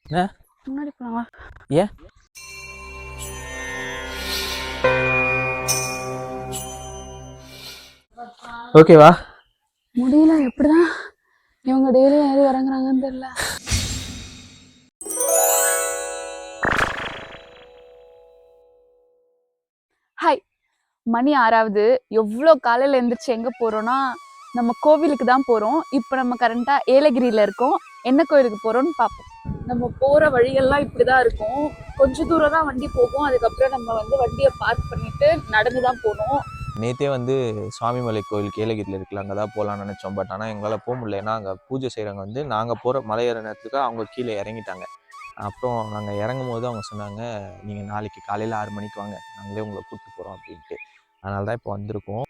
என்ன முன்னாடி போலாமா? ஏன் ஓகேவா? முடியல. எப்படிதான் இவங்க டெய்லியும் ஏறி இறங்குறாங்கன்னு தெரியல. ஹாய், மணி 6ஆவது. எவ்வளோ காலையில் எழுந்திரிச்சு எங்கே போகிறோன்னா நம்ம கோவிலுக்கு தான் போகிறோம். இப்போ நம்ம கரண்ட்டாக ஏலகிரியில் இருக்கோம். என்ன கோவிலுக்கு போகிறோன்னு பார்ப்போம். நம்ம போகிற வழியெல்லாம் இப்படி தான் இருக்கும். கொஞ்சம் தூரம் தான் வண்டி போகும். அதுக்கப்புறம் நம்ம வண்டியை பார்க் பண்ணிட்டு நடந்து தான் போகணும். நேற்றே சுவாமிமலை கோயில் ஏலகிரியில் இருக்குல்ல, அங்கே தான் போகலான்னு நினச்சோம். பட் ஆனால் எங்களால் போக முடியல. ஏன்னா அங்கே பூஜை செய்கிறவங்க நாங்கள் போகிற மலை ஏற நேரத்துக்கு அவங்க கீழே இறங்கிட்டாங்க. அப்புறம் நாங்கள் இறங்கும் போது அவங்க சொன்னாங்க, நீங்கள் நாளைக்கு காலையில் 6 மணிக்கு வாங்க, நாங்களே உங்களை கூப்பிட்டு போகிறோம் அப்படின்ட்டு. அதனால தான் இப்போ வந்திருக்கோம்.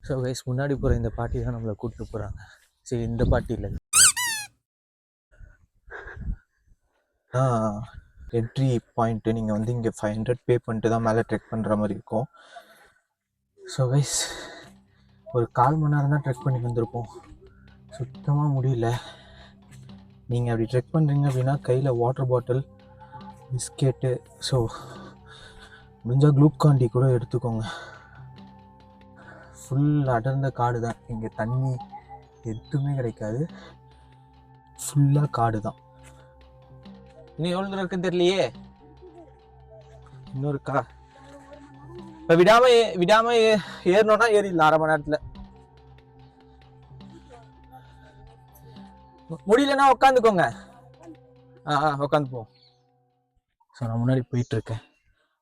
ஸோ கைஸ், முன்னாடி போகிற இந்த பாட்டி தான் நம்மளை கூப்பிட்டு போகிறாங்க. சரி, இந்த பாட்டி இல்லை, என்ட்ரி பாயிண்ட்டு. நீங்கள் இங்கே 500 பே பண்ணிட்டு தான் மேலே ட்ரெக் பண்ணுற மாதிரி இருக்கும். ஸோ கைஸ், ஒரு 1/4 மணி நேரம் தான் ட்ரெக் பண்ணி வந்திருப்போம். சுத்தமாக முடியல. நீங்கள் அப்படி ட்ரெக் பண்ணுறீங்க அப்படின்னா கையில் வாட்டர் பாட்டில், பிஸ்கெட்டு, ஸோ முடிஞ்சால் குளூக்காண்டி கூட எடுத்துக்கோங்க. ஃபுல் அடர்ந்த காடு தான் இங்கே. தண்ணி எதுவுமே கிடைக்காது. ஃபுல்லாக காடு தான். இன்னும் எவ்வளோ தூரம் இருக்குன்னு தெரியலையே. இன்னொரு இப்போ விடாம ஏறணும்னா ஏறிடலாம் 1/2 மணி நேரத்தில். முடியலன்னா உட்காந்துக்கோங்க. உட்காந்து போவோம். ஸோ நான் முன்னாடி போயிட்டுருக்கேன்.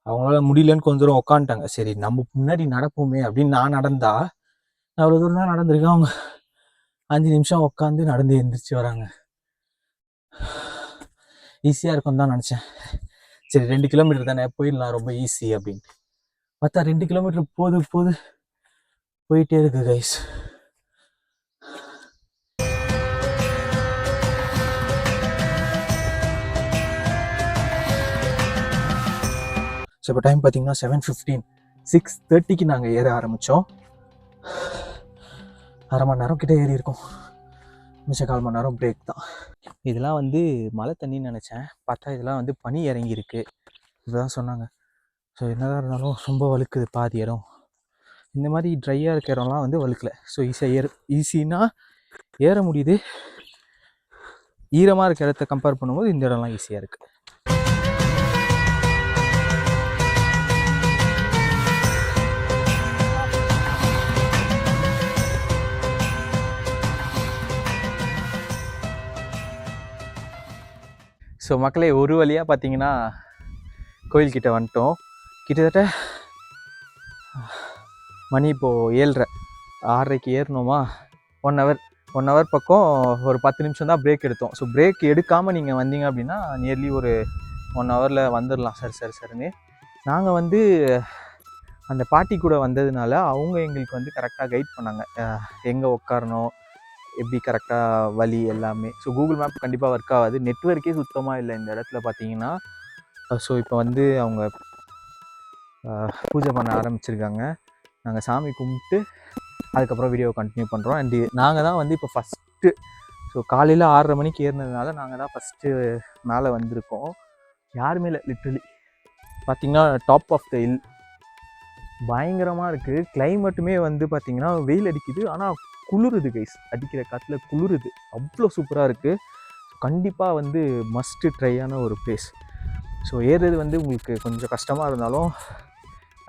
அவங்களால முடியலன்னு கொஞ்சம் தூரம் உட்காந்துட்டாங்க. சரி, நம்ம முன்னாடி நடப்போமே அப்படின்னு நான் நடந்தா, நான் அவ்வளோ தூரம் தான் நடந்திருக்கேன். அவங்க 5 நிமிஷம் உட்காந்து நடந்து எழுந்திரிச்சு வராங்க. ஈஸியாக இருக்கும் தான் நினச்சேன். சரி, 2 கிலோமீட்டர் தானே, போயிடலாம், ரொம்ப ஈஸி அப்படின்ட்டு பார்த்தா 2 கிலோமீட்டர் போயிட்டே இருக்கு கைஸ். ஸோ இப்போ டைம் பார்த்தீங்கன்னா 7:15. 6:30க்கு நாங்கள் ஏற ஆரம்பித்தோம். 1/2 மணி நேரம் கிட்டே ஏறி இருக்கோம். மிச்சம் 1/4 மணி நேரம் பிரேக் தான். இதெல்லாம் மழை தண்ணின்னு நினச்சேன். பார்த்தா இதெல்லாம் பனி இறங்கியிருக்கு. இப்போதான் சொன்னாங்க. ஸோ என்னதான் இருந்தாலும் ரொம்ப வழுக்குது பாதி இடம். இந்த மாதிரி ட்ரையாக இருக்க இடம்லாம் வழுக்கலை. ஸோ ஈஸியாக ஈஸின்னா ஏற முடியுது. ஈரமாக இருக்க இடத்த கம்பேர் பண்ணும்போது இந்த இடம்லாம் ஈஸியாக இருக்குது. ஸோ மக்களே, ஒரு வழியாக பார்த்தீங்கன்னா கோயில்கிட்ட வந்துட்டோம். கிட்டத்தட்ட மணி இப்போது 7:30. 6:30க்கு ஏறணுமா. 1 ஹவர் பக்கம் ஒரு 10 நிமிஷம் தான் பிரேக் எடுத்தோம். ஸோ பிரேக் எடுக்காமல் நீங்கள் வந்தீங்க அப்படின்னா நியர்லி ஒரு 1 ஹவரில் வந்துடலாம். சரின்னு நாங்கள் அந்த பாட்டி கூட வந்ததுனால அவங்க எங்களுக்கு கரெக்டாக கைட் பண்ணாங்க. எங்கே உட்காரணும், எப்படி கரெக்டாக வழி எல்லாமே. ஸோ கூகுள் மேப் கண்டிப்பாக ஒர்க் ஆகாது. நெட்வொர்க்கே சுத்தமாக இல்லை இந்த இடத்துல பார்த்தீங்கன்னா. ஸோ இப்போ அவங்க பூஜை பண்ண ஆரம்பிச்சிருக்காங்க. நாங்கள் சாமி கும்பிட்டு அதுக்கப்புறம் வீடியோ கண்டினியூ பண்ணுறோம். அண்டு நாங்கள் தான் இப்போ ஃபஸ்ட்டு. ஸோ காலையில் 6:30 மணிக்கு ஏறினதுனால நாங்கள் தான் ஃபஸ்ட்டு மேலே வந்திருக்கோம். யாருமே இல்லை. லிட்ரலி பார்த்திங்கன்னா டாப் ஆஃப் த ஹில் பயங்கரமாக இருக்குது. கிளைமேட்டுமே பார்த்திங்கன்னா வெயில் அடிக்குது, ஆனால் குளிருது கைஸ். அடிக்கிற காற்றுல குளிருது. அவ்வளோ சூப்பராக இருக்குது. கண்டிப்பாக மஸ்ட்டு ட்ரையான ஒரு பிளேஸ். ஸோ ஏறுறது உங்களுக்கு கொஞ்சம் கஷ்டமாக இருந்தாலும்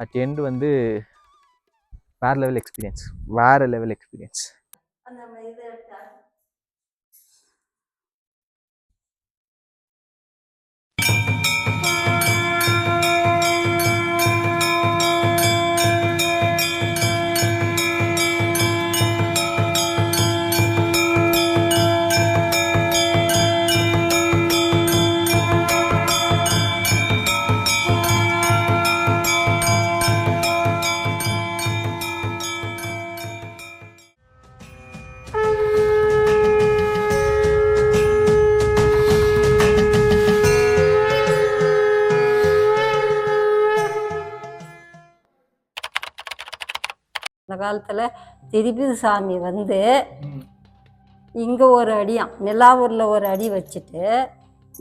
அட் எண்டு வேறு லெவல் எக்ஸ்பீரியன்ஸ். அந்த காலத்தில் திருப்பதி சாமி இங்கே ஒரு அடியாம் நிலாவூரில் ஒரு அடி வச்சுட்டு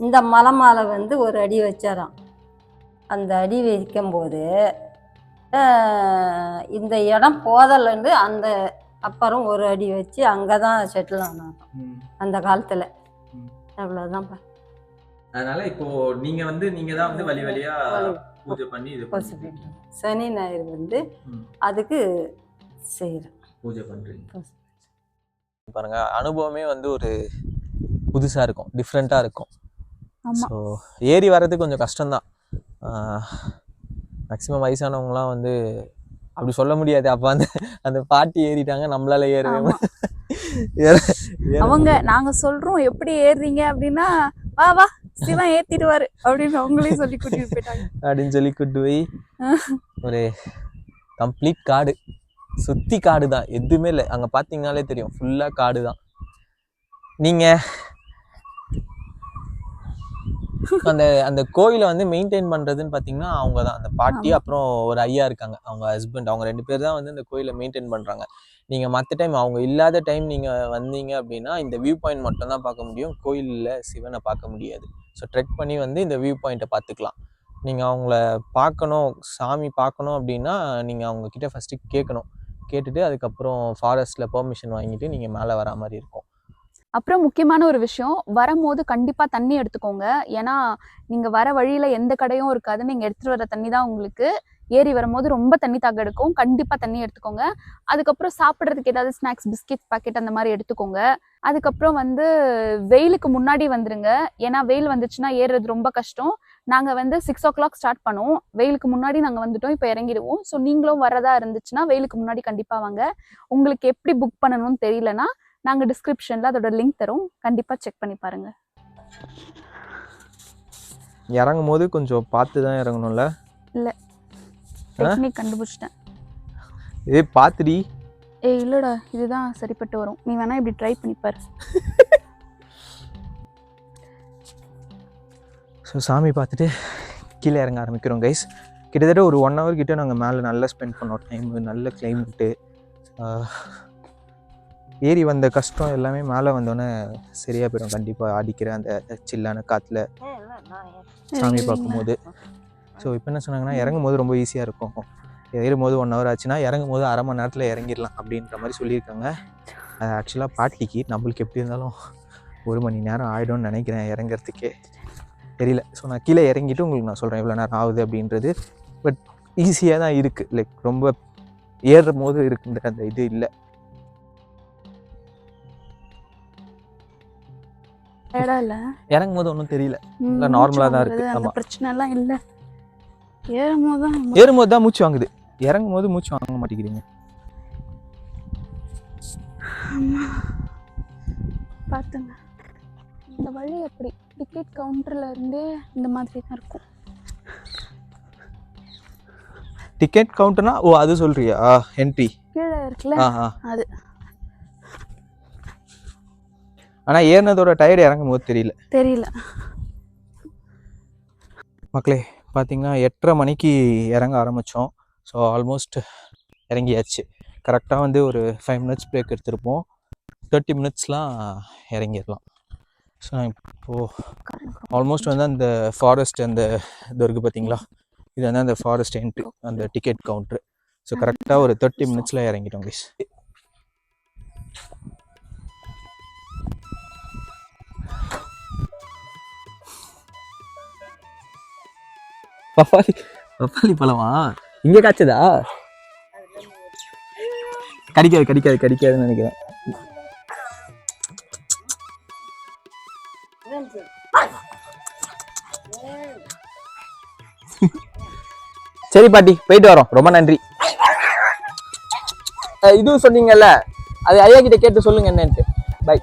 இந்த மலை மேலே வந்து ஒரு அடி வச்சாராம். அந்த அடி வைக்கும்போது இந்த இடம் போதலன்னு அந்த அப்புறம் ஒரு அடி வச்சு அங்கே தான் செட்டில் ஆனாங்க அந்த காலத்தில். அவ்வளோதான்ப்பா. அதனால இப்போ நீங்க வந்து நீங்க தான் வந்து வழி வழியா பூஜை பண்ணி இது சனி ஞாயிறு வந்து அதுக்கு செய்கிறேன், பூஜை பண்றீங்க. பாருங்க, அனுபவமே வந்து ஒரு புதுசா இருக்கும், டிஃப்ரெண்டா இருக்கும். ஸோ ஏறி வர்றது கொஞ்சம் கஷ்டம்தான். மேக்சிமம் வயசானவங்கலாம் வந்து அப்படி சொல்ல முடியாது. அப்போ வந்து அந்த பாட்டி ஏறிட்டாங்க, நம்மளால ஏறவே அவங்க நாங்க சொல்றோம் எப்படி ஏறுறீங்க அப்படின்னா, வா வா சிவன் ஏத்திடுவாரு அப்படின்னு அவங்களையும் சொல்லி கூட்டிட்டு போயிட்டாங்க அப்படின்னு சொல்லி கூட்டு போய் ஒரு கம்ப்ளீட் காடு, சுத்தி காடு தான், எதுவுமே இல்லை. அங்க பாத்தீங்கன்னாலே தெரியும், ஃபுல்லா காடு தான். நீங்க அந்த அந்த கோயிலை வந்து மெயின்டைன் பண்றதுன்னு பாத்தீங்கன்னா அவங்க தான், அந்த பாட்டி அப்புறம் ஒரு ஐயா இருக்காங்க, அவங்க ஹஸ்பண்ட். அவங்க 2 பேர் தான் வந்து இந்த கோயிலை மெயின்டைன் பண்றாங்க. நீங்க மற்ற டைம், அவங்க இல்லாத டைம் நீங்க வந்தீங்க அப்படின்னா இந்த வியூ பாயிண்ட் மட்டும் தான் பார்க்க முடியும், கோயிலில் சிவனை பார்க்க முடியாது. ஸோ ட்ரெக் பண்ணி வந்து இந்த வியூ பாயிண்ட்டை பார்த்துக்கலாம். நீங்கள் அவங்கள பார்க்கணும், சாமி பார்க்கணும் அப்படின்னா நீங்கள் அவங்கக்கிட்ட ஃபஸ்ட்டு கேட்கணும். கேட்டுட்டு அதுக்கப்புறம் ஃபாரஸ்ட்டில் பெர்மிஷன் வாங்கிட்டு நீங்கள் மேலே வரா மாதிரி இருக்கும். அப்புறம் முக்கியமான ஒரு விஷயம், வரும்போது கண்டிப்பாக தண்ணி எடுத்துக்கோங்க. ஏன்னா நீங்கள் வர வழியில் எந்த கடையும் இருக்காது, நீங்கள் எடுத்துகிட்டு வர தண்ணி தான் உங்களுக்கு. ஏறி வரும்போது ரொம்ப தண்ணி தாக எடுக்கும், கண்டிப்பாக தண்ணி எடுத்துக்கோங்க. அதுக்கப்புறம் சாப்பிட்றதுக்கு ஏதாவது ஸ்நாக்ஸ், பிஸ்கெட் பாக்கெட் அந்த மாதிரி எடுத்துக்கோங்க. அதுக்கப்புறம் வந்து வெயிலுக்கு முன்னாடி வந்துருங்க, ஏன்னா வெயில் வந்துச்சுன்னா ஏறுறது ரொம்ப கஷ்டம். நாங்கள் வந்து 6 o'clock ஸ்டார்ட் பண்ணுவோம், வெயிலுக்கு முன்னாடி நாங்கள் வந்துட்டோம், இப்போ இறங்கிடுவோம். ஸோ நீங்களும் வரதா இருந்துச்சுன்னா வெயிலுக்கு முன்னாடி கண்டிப்பாக வாங்க. உங்களுக்கு எப்படி புக் பண்ணணும்னு தெரியலனா நாங்கள் டிஸ்கிரிப்ஷனில் அதோட லிங்க் தரோம், கண்டிப்பாக செக் பண்ணி பாருங்கள். இறங்கும் போது கொஞ்சம் பார்த்து தான் இறங்கணும்ல? இல்லை, டெக்னிக் கண்டுபிடிச்சிட்டேன். பார்த்துடி. இல்லைடா, இதுதான் சரிப்பட்டு வரும், நீ வேணா இப்படி ட்ரை பண்ணிப்பாரு. ஸோ சாமி பார்த்துட்டு கீழே இறங்க ஆரம்பிக்கிறோம் கைஸ். கிட்டத்தட்ட ஒரு 1 hour கிட்டே நாங்கள் மேலே நல்லா ஸ்பெண்ட் பண்ணோம் டைமு. நல்ல கிளைமேட்டு, ஏறி வந்த கஷ்டம் எல்லாமே மேலே வந்தோடனே சரியாக போயிடும். கண்டிப்பாக அடிக்கிற அந்த சில்லான காற்றுல சாமி பார்க்கும்போது. ஸோ இப்போ என்ன சொன்னாங்கன்னா, இறங்கும் போது ரொம்ப ஈஸியாக இருக்கும், ஏறும்போது 1 hour ஆச்சுன்னா இறங்கும் போது அரை மணி நேரத்தில் இறங்கிடலாம் அப்படின்ற மாதிரி சொல்லியிருக்காங்க. ஆக்சுவலாக பாட்டிக்கு நம்மளுக்கு எப்படி இருந்தாலும் 1 மணி நேரம் ஆகிடும்னு நினைக்கிறேன் இறங்கிறதுக்கே, தெரியல. ஸோ நான் கீழே இறங்கிட்டு உங்களுக்கு நான் சொல்கிறேன் எவ்வளோ நேரம் ஆகுது அப்படின்றது. பட் ஈஸியாக தான் இருக்குது, லைக் ரொம்ப ஏறும் போது இருக்குன்ற அந்த இது இல்லை. இறங்கும் போது ஒன்றும் தெரியல, இல்லை நார்மலாக தான் இருக்குது. ஆமாம், பிரச்சனை எல்லாம் இல்லை. ஏறும்போது தான் மூச்சு வாங்குது, இறங்கும் போது மூச்சு வாங்க மாட்டேங்கிறீங்க. பார்த்துங்க, இந்த வழி அப்படி டிக்கெட் கவுண்டரில் இருந்தே இந்த மாதிரி தான் இருக்கும். டிக்கெட் கவுண்டர்னா? ஓ, அது சொல்றியா? என்ட்ரி கீழே இருக்குல்ல, அது. ஆனால் ஏறினதோட டயர்டு இறங்கும் போது தெரியல. மக்களே பார்த்தீங்கன்னா 8:30 மணிக்கு இறங்க ஆரம்பித்தோம். ஸோ ஆல்மோஸ்ட் இறங்கியாச்சு. கரெக்டாக வந்து ஒரு 5 minutes பிரேக் எடுத்திருப்போம், 30 minutesலாம் இறங்கிடலாம். ஸோ இப்போது ஆல்மோஸ்ட் வந்து அந்த ஃபாரஸ்ட் அந்த இது இருக்குது பார்த்தீங்களா, இது வந்து அந்த ஃபாரஸ்ட் என்ட்ரி, அந்த டிக்கெட் கவுண்ட்ரு. ஸோ கரெக்டாக ஒரு 30 minutesல இறங்கிட்டோம் கைஸ். பப்பாளி பழமா இங்கே காய்ச்சதா? கடிக்காதுன்னு நினைக்கிறேன். சரி பாட்டி, போயிட்டு வரோம், ரொம்ப நன்றி. இதுவும் சொன்னீங்கல்ல, அது ஐயா கிட்ட கேட்டு சொல்லுங்க என்னன்ட்டு. பை.